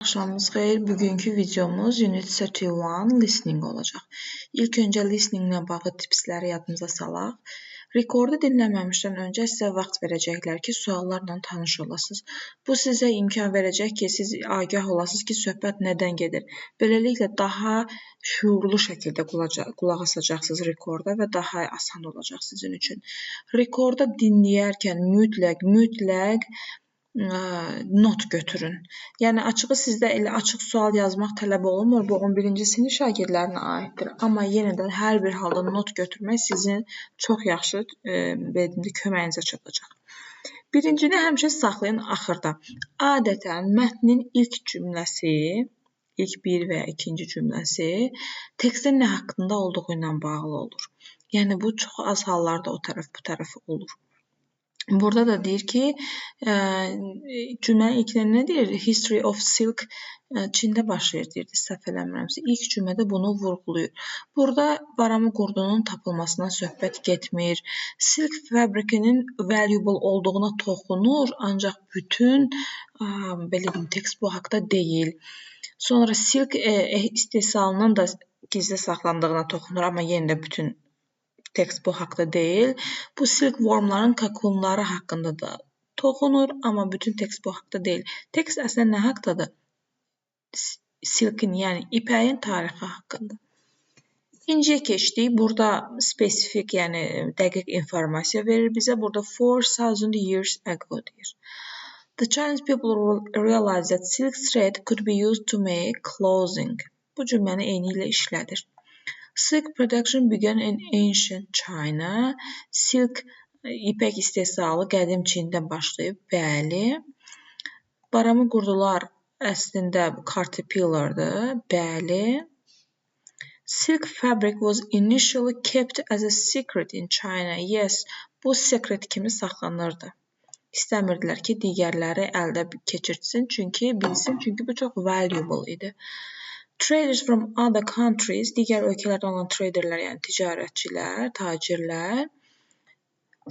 Axşamınız xeyir. Bugünkü videomuz Unit 31 Listening olacaq. İlk öncə listeninglə bağlı tipsləri yadınıza salaq. Rekordu dinləməmişdən öncə sizə vaxt verəcəklər ki, suallarla tanış olasınız. Bu sizə imkan verəcək ki, siz agah olasınız ki, söhbət nədən gedir. Beləliklə, daha şuurlu şəkildə qulaq asacaqsınız rekorda və daha asan olacaq sizin üçün. Rekorda dinləyərkən mütləq not götürün. Yəni açığı sizdə elə açıq sual yazmaq tələb olunmur. Bu 11-ci sinif şagirdlərinə aiddir. Amma yenə də hər bir halda not götürmək sizin çox yaxşı köməyinizə çatacaq. Birincini həmişə saxlayın axırda. Adətən mətnin ilk cümləsi, ilk bir və ya ikinci cümləsi tekstin nə haqqında olduğu ilə bağlı olur. Yəni bu çox az hallarda o tərəf bu tərəf olur. Burada da deyir ki, cümlənin ilkində nə deyir? History of silk Çində başlayır deyirdi, səhv eləmirəmsə. İlk cümlədə bunu vurğulayır. Burada Barama qurdunun tapılmasından söhbət getmir. Silk fabrikinin valuable olduğuna toxunur, ancaq bütün belə deyim, tekst bu haqqda deyil. Sonra silk istehsalının da gizli saxlandığına toxunur, amma yenə də bütün tekst bu haqqda deyil. Bu silkwormların kokunları haqqında da toxunur, amma bütün tekst bu haqqda deyil. Tekst əslində nə haqqdadır? Silkin, yəni ipəyin tarixi haqqında. İkinciyə keçdik. Burada spesifik, yəni dəqiq informasiya verir bizə. Burada 4000 years ago deyir. The Chinese people realized that silk thread could be used to make clothing. Bu cümləni eyni ilə işlədir. Silk production began in ancient China. Silk ipək istehsalı qədim Çində başlayıb. Bəli. Barama qurdular əslində caterpillardır. Bəli. Silk fabric was initially kept as a secret in China. Yes, bu secret kimi saxlanırdı. İstəmirdilər ki, digərləri əldə keçirtsin, çünki bu çox valuable idi. Traders from other countries, digər ölkələrdən olan traderlər, yəni ticarətçilər, tacirlər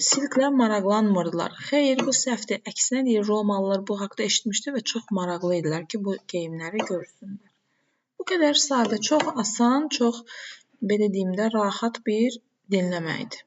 silklə maraqlanmırdılar. Xeyr, bu səhvdir. Əksinə deyir, Romalılar bu haqda eşitmişdi və çox maraqlı idilər ki, bu geyimləri görsünlər. Bu qədər sadə, çox asan, çox belə deyim də rahat bir dinləmə idi.